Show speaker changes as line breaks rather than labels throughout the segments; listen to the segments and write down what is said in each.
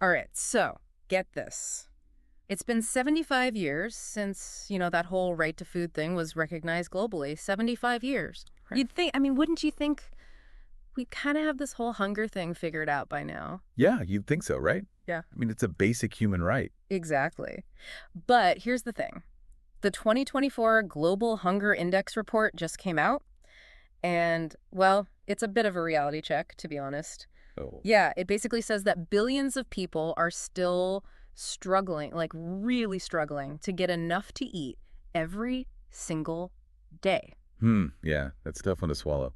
All right, so get this. It's been 75 years since, that whole right to food thing was recognized globally. 75 years.
Right.
You'd think, wouldn't you think we kind of have this whole hunger thing figured out by now?
Yeah, you'd think so, right?
Yeah.
I mean, it's a basic human right.
Exactly. But here's the thing. The 2024 Global Hunger Index report just came out, and, well, it's a bit of a reality check, to be honest.
Oh.
Yeah, it basically says that billions of people are still struggling, like really struggling, to get enough to eat every single day.
Yeah, that's tough one to swallow.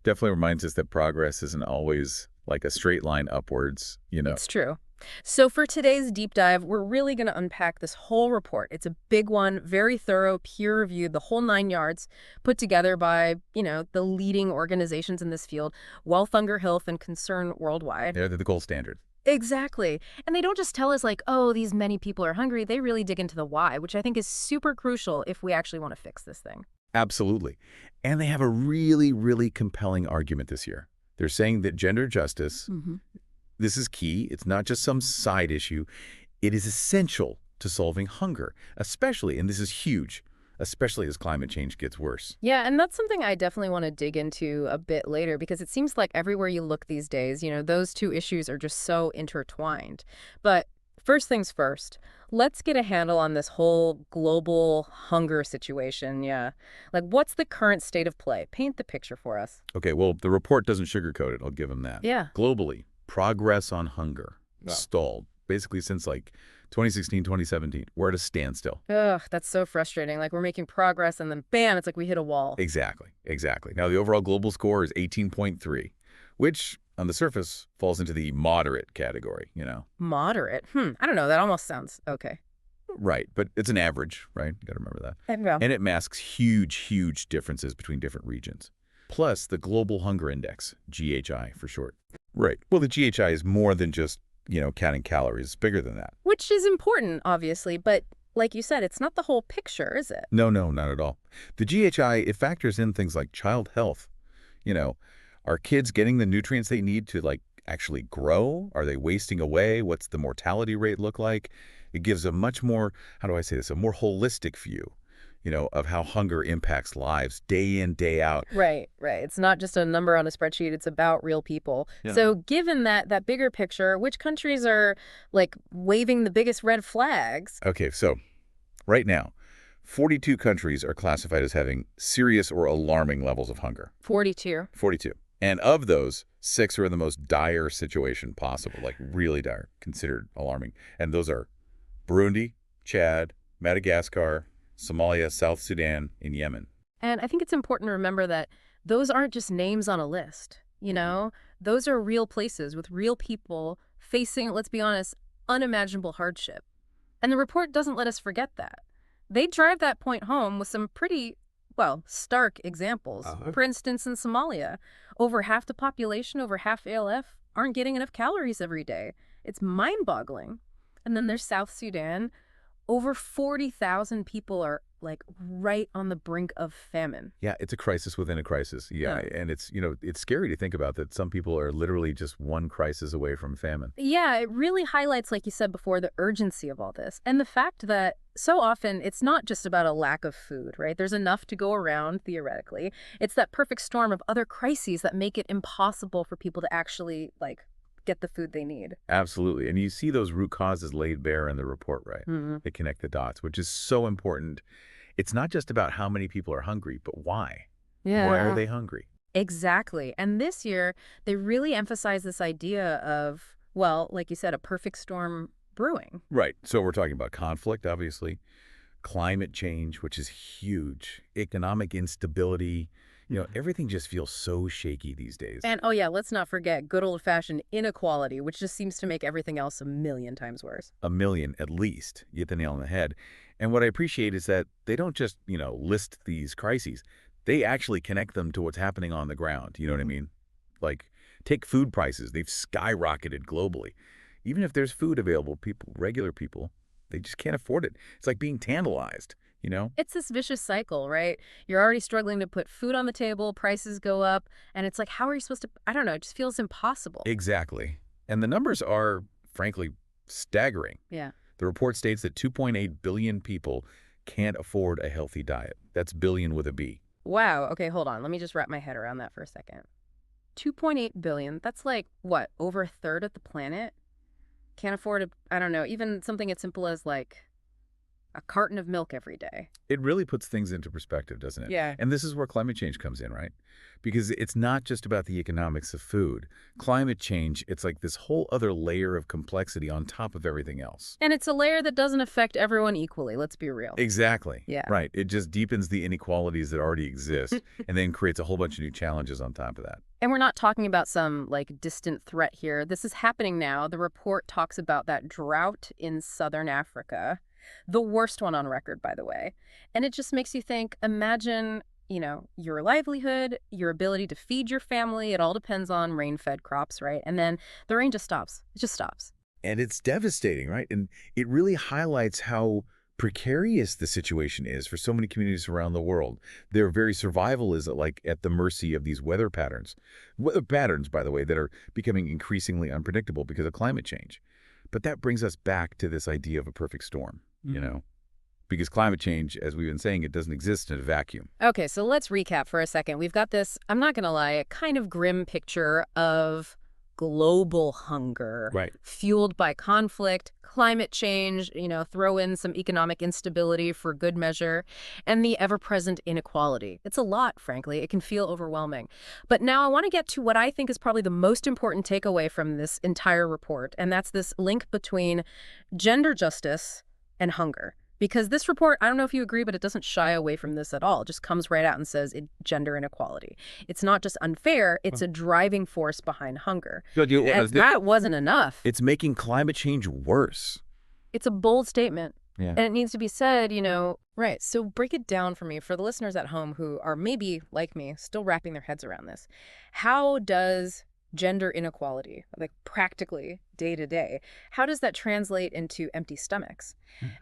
Definitely reminds us that progress isn't always like a straight line upwards.
It's true. So for today's deep dive, we're really going to unpack this whole report. It's a big one, very thorough, peer-reviewed, the whole 9 yards, put together by, the leading organizations in this field, Wealth, Hunger, Health, and Concern Worldwide.
They're the gold standard.
Exactly. And they don't just tell us like, oh, these many people are hungry. They really dig into the why, which I think is super crucial if we actually want to fix this thing.
Absolutely. And they have a really, really compelling argument this year. They're saying that gender justice, this is key. It's not just some side issue. It is essential to solving hunger, especially, and this is huge, especially as climate change gets worse.
Yeah, and that's something I definitely want to dig into a bit later because it seems like everywhere you look these days, those two issues are just so intertwined. But first things first, let's get a handle on this whole global hunger situation. Yeah. Like, what's the current state of play? Paint the picture for us.
Okay, well, the report doesn't sugarcoat it. I'll give them that.
Yeah.
Globally, progress on hunger
Wow.
stalled, basically since like 2016, 2017. We're at a standstill.
Ugh, that's so frustrating. Like, we're making progress and then bam, it's like we hit a wall.
Exactly, exactly. Now, the overall global score is 18.3, which on the surface falls into the moderate category.
Moderate? I don't know. That almost sounds okay.
Right, but it's an average, right? You got to remember that.
Yeah.
And it masks huge, huge differences between different regions. Plus, the Global Hunger Index, GHI for short. Right. Well, the GHI is more than just, counting calories. It's bigger than that.
Which is important, obviously, but like you said, it's not the whole picture, is it?
No, no, not at all. The GHI, it factors in things like child health. Are kids getting the nutrients they need to, like, actually grow? Are they wasting away? What's the mortality rate look like? It gives a much more, how do I say this, a more holistic view, of how hunger impacts lives day in, day out.
Right, right. It's not just a number on a spreadsheet, it's about real people.
Yeah.
So given that bigger picture, which countries are like waving the biggest red flags?
Okay, so right now, 42 countries are classified as having serious or alarming levels of hunger.
42.
42. And of those, 6 are in the most dire situation possible, like really dire, considered alarming. And those are Burundi, Chad, Madagascar, Somalia, South Sudan, and Yemen.
And I think it's important to remember that those aren't just names on a list, Those are real places with real people facing, let's be honest, unimaginable hardship. And the report doesn't let us forget that. They drive that point home with some pretty, well, stark examples. For instance, in Somalia, over half the population, over half ALF, aren't getting enough calories every day. It's mind-boggling. And then there's South Sudan. Over 40,000 people are like right on the brink of famine.
Yeah, it's a crisis within a crisis. Yeah, and it's scary to think about that some people are literally just one crisis away from famine.
Yeah, it really highlights, like you said before, the urgency of all this. And the fact that so often it's not just about a lack of food, right? There's enough to go around, theoretically. It's that perfect storm of other crises that make it impossible for people to actually, like, get the food they need.
Absolutely. And you see those root causes laid bare in the report, right? They connect the dots, which is so important. It's not just about how many people are hungry, but why.
Yeah.
Why are they hungry?
Exactly. And this year, they really emphasize this idea of, well, like you said, a perfect storm brewing.
Right. So we're talking about conflict, obviously, climate change, which is huge, economic instability. Everything just feels so shaky these days.
And, oh yeah, let's not forget good old-fashioned inequality, which just seems to make everything else a million times worse.
A million, at least. You hit the nail on the head. And what I appreciate is that they don't just, list these crises. They actually connect them to what's happening on the ground. You know what I mean? Like, take food prices. They've skyrocketed globally. Even if there's food available, regular people, they just can't afford it. It's like being tantalized.
It's this vicious cycle, right? You're already struggling to put food on the table, prices go up, and it's like, how are you supposed to, I don't know, it just feels impossible.
Exactly. And the numbers are frankly, staggering.
Yeah.
The report states that 2.8 billion people can't afford a healthy diet. That's billion with a B.
Wow. Okay, hold on. Let me just wrap my head around that for a second. 2.8 billion. That's like, what, over a third of the planet? Can't afford I don't know, even something as simple as like a carton of milk every day.
It really puts things into perspective, doesn't it?
Yeah.
And this is where climate change comes in, right? Because it's not just about the economics of food. Climate change, it's like this whole other layer of complexity on top of everything else.
And it's a layer that doesn't affect everyone equally, let's be real.
Exactly.
Yeah.
Right. It just deepens the inequalities that already exist and then creates a whole bunch of new challenges on top of that.
And we're not talking about some like distant threat here. This is happening now. The report talks about that drought in southern Africa, the worst one on record, by the way. And it just makes you think, imagine, your livelihood, your ability to feed your family. It all depends on rain-fed crops, right? And then the rain just stops. It just stops.
And it's devastating, right? And it really highlights how precarious the situation is for so many communities around the world. Their very survival is like at the mercy of these weather patterns. Weather patterns, by the way, that are becoming increasingly unpredictable because of climate change. But that brings us back to this idea of a perfect storm, because climate change, as we've been saying, it doesn't exist in a vacuum.
Okay, so let's recap for a second. We've got this, I'm not going to lie, a kind of grim picture of global hunger,
Right.
fueled by conflict, climate change, throw in some economic instability for good measure, and the ever-present inequality. It's a lot, frankly. It can feel overwhelming. But now I want to get to what I think is probably the most important takeaway from this entire report, and that's this link between gender justice and hunger. Because this report, I don't know if you agree, but it doesn't shy away from this at all. It just comes right out and says gender inequality. It's not just unfair, it's a driving force behind hunger. And that wasn't enough.
It's making climate change worse.
It's a bold statement.
Yeah.
And it needs to be said, right. So break it down for me, for the listeners at home who are maybe, like me, still wrapping their heads around this. How does gender inequality, like practically day to day, how does that translate into empty stomachs?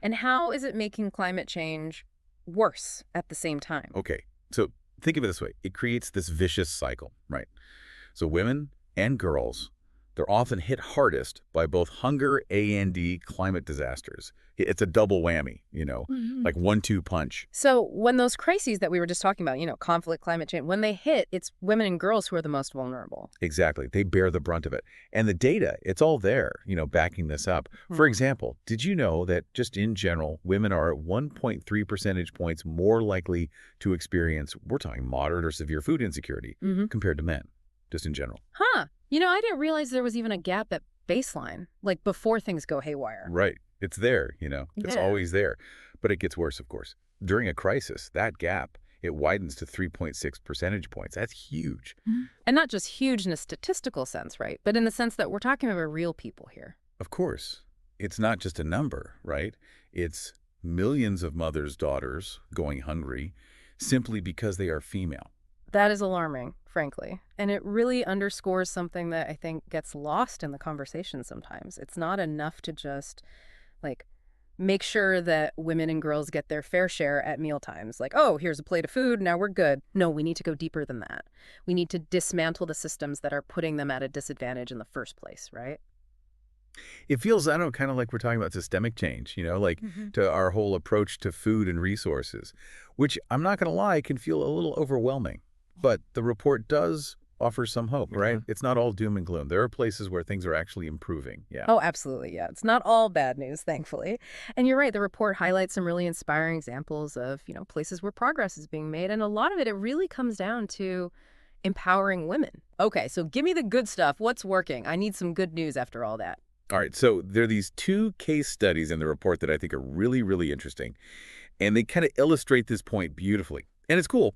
And how is it making climate change worse at the same time?
Okay, so think of it this way. It creates this vicious cycle, right? So women and girls, they're often hit hardest by both hunger and climate disasters. It's a double whammy, like 1-2 punch.
So when those crises that we were just talking about, conflict, climate change, when they hit, it's women and girls who are the most vulnerable.
Exactly. They bear the brunt of it. And the data, it's all there, backing this up. For example, did you know that just in general, women are 1.3 percentage points more likely to experience, we're talking moderate or severe food insecurity compared to men, just in general?
Huh. I didn't realize there was even a gap at baseline, like before things go haywire.
Right. It's there, It's always there. But it gets worse, of course. During a crisis, that gap, it widens to 3.6 percentage points. That's huge.
And not just huge in a statistical sense, right? But in the sense that we're talking about real people here.
Of course. It's not just a number, right? It's millions of mothers' daughters going hungry simply because they are female.
That is alarming, frankly. And it really underscores something that I think gets lost in the conversation sometimes. It's not enough to just, make sure that women and girls get their fair share at mealtimes. Like, oh, here's a plate of food, now we're good. No, we need to go deeper than that. We need to dismantle the systems that are putting them at a disadvantage in the first place, right?
It feels, I don't know, kind of like we're talking about systemic change, to our whole approach to food and resources, which I'm not going to lie, can feel a little overwhelming. But the report does offer some hope, right? It's not all doom and gloom. There are places where things are actually improving. Yeah.
Oh, absolutely. Yeah. It's not all bad news, thankfully. And you're right. The report highlights some really inspiring examples of, places where progress is being made. And a lot of it really comes down to empowering women. Okay, so give me the good stuff. What's working? I need some good news after all that.
All right. So there are these 2 case studies in the report that I think are really, really interesting. And they kind of illustrate this point beautifully. And it's cool,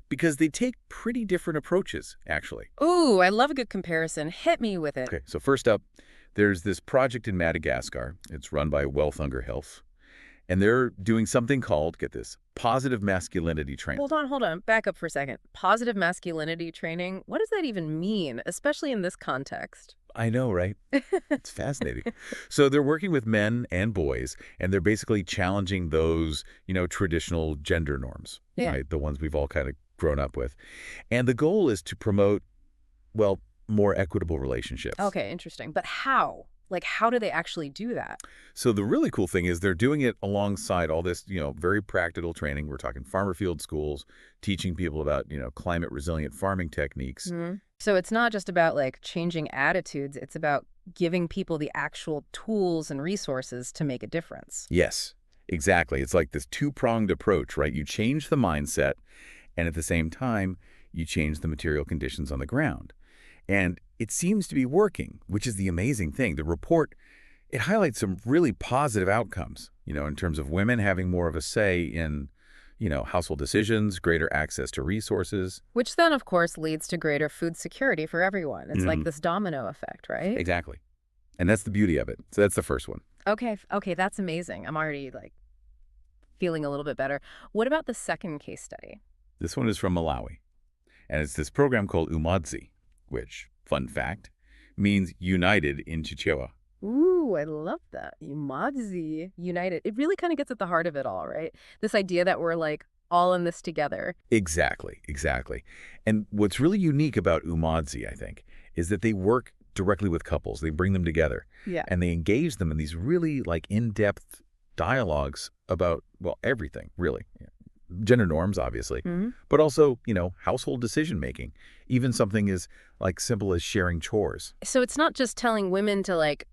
because they take pretty different approaches, actually.
Ooh, I love a good comparison. Hit me with it.
Okay, so first up, there's this project in Madagascar. It's run by Wealth Hunger Health. And they're doing something called, get this, positive masculinity training.
Hold on. Back up for a second. Positive masculinity training. What does that even mean, especially in this context?
I know, right? It's fascinating. So they're working with men and boys, and they're basically challenging those, traditional gender norms, right? The ones we've all kind of grown up with. And the goal is to promote, more equitable relationships.
Okay, interesting. But how? Like, how do they actually do that?
So the really cool thing is they're doing it alongside all this, very practical training. We're talking farmer field schools, teaching people about, climate resilient farming techniques.
So it's not just about like changing attitudes, it's about giving people the actual tools and resources to make a difference.
Yes, exactly. It's like this two-pronged approach, right? You change the mindset, and at the same time, you change the material conditions on the ground. And it seems to be working, which is the amazing thing. The report, it highlights some really positive outcomes, in terms of women having more of a say in, household decisions, greater access to resources.
Which then, of course, leads to greater food security for everyone. It's like
Mhm.
this domino effect, right?
Exactly. And that's the beauty of it. So that's the first one.
Okay, okay, that's amazing. I'm already like feeling a little bit better. What about the second case study?
This one is from Malawi, and it's this program called Umadzi, which, fun fact, means united in Chichewa.
Ooh, I love that. Umadzi, united. It really kind of gets at the heart of it all, right? This idea that we're like all in this together.
Exactly, exactly. And what's really unique about Umadzi, I think, is that they work directly with couples. They bring them together,
Yeah.
and they engage them in these really in-depth dialogues about, well, everything, really. Yeah. Gender norms, obviously,
Hmm.
but also, household decision making, even something as simple as sharing chores.
So it's not just telling women to like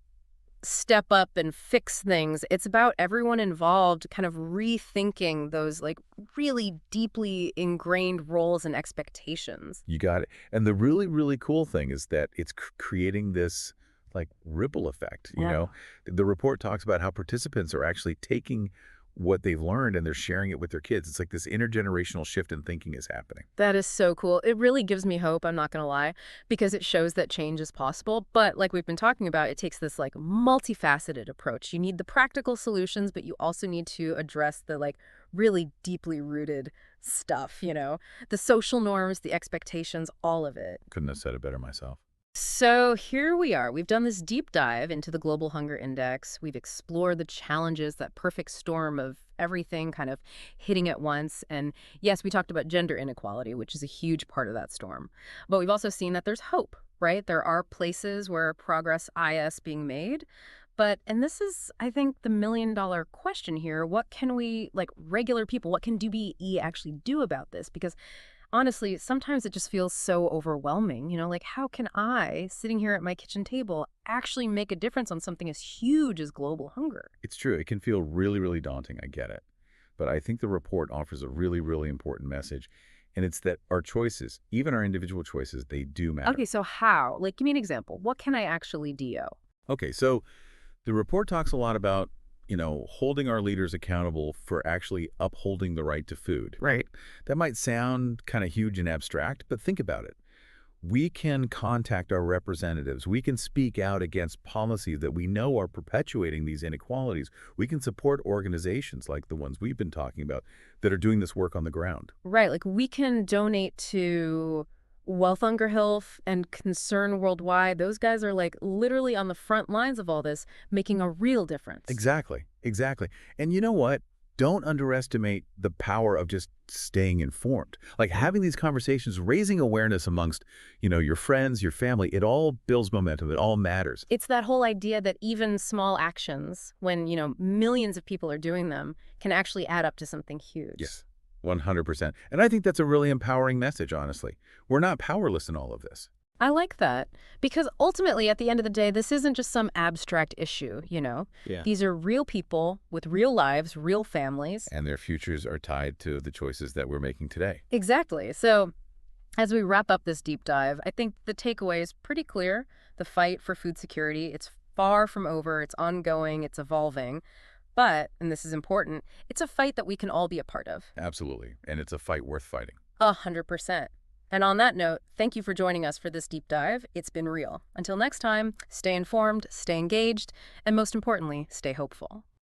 step up and fix things. It's about everyone involved kind of rethinking those like really deeply ingrained roles and expectations.
You got it. And the really, really cool thing is that it's creating this ripple effect,
Yeah.
The report talks about how participants are actually taking what they've learned and they're sharing it with their kids. It's like this intergenerational shift in thinking is happening.
That is so cool. It really gives me hope, I'm not going to lie, because it shows that change is possible. But like we've been talking about, it takes this like multifaceted approach. You need the practical solutions, but you also need to address the like really deeply rooted stuff, the social norms, the expectations, all of it.
Couldn't have said it better myself.
So here we are. We've done this deep dive into the Global Hunger Index. We've explored the challenges, that perfect storm of everything kind of hitting at once. And yes, we talked about gender inequality, which is a huge part of that storm. But we've also seen that there's hope, right? There are places where progress is being made. But, and this is, I think, the million-dollar question here. What can we, like regular people, what can DBE actually do about this? Because honestly, sometimes it just feels so overwhelming. Like how can I, sitting here at my kitchen table, actually make a difference on something as huge as global hunger?
It's true. It can feel really, really daunting. I get it. But I think the report offers a really, really important message. And it's that our choices, even our individual choices, they do matter.
Okay, so how? Like, give me an example. What can I actually do?
Okay, so the report talks a lot about, holding our leaders accountable for actually upholding the right to food.
Right.
That might sound kind of huge and abstract, but think about it. We can contact our representatives. We can speak out against policies that we know are perpetuating these inequalities. We can support organizations like the ones we've been talking about that are doing this work on the ground.
Right, like we can donate to Wealth Hunger Health and Concern Worldwide. Those guys are like literally on the front lines of all this, making a real difference.
Exactly, exactly. And you know what? Don't underestimate the power of just staying informed. Like having these conversations, raising awareness amongst, your friends, your family, it all builds momentum. It all matters.
It's that whole idea that even small actions, when, millions of people are doing them, can actually add up to something huge.
Yes, 100%. And I think that's a really empowering message, honestly. We're not powerless in all of this.
I like that because ultimately, at the end of the day, this isn't just some abstract issue.
Yeah.
These are real people with real lives, real families.
And their futures are tied to the choices that we're making today.
Exactly. So as we wrap up this deep dive, I think the takeaway is pretty clear. The fight for food security, it's far from over. It's ongoing. It's evolving. But, and this is important, it's a fight that we can all be a part of.
Absolutely. And it's a fight worth fighting.
100%. And on that note, thank you for joining us for this deep dive. It's been real. Until next time, stay informed, stay engaged, and most importantly, stay hopeful.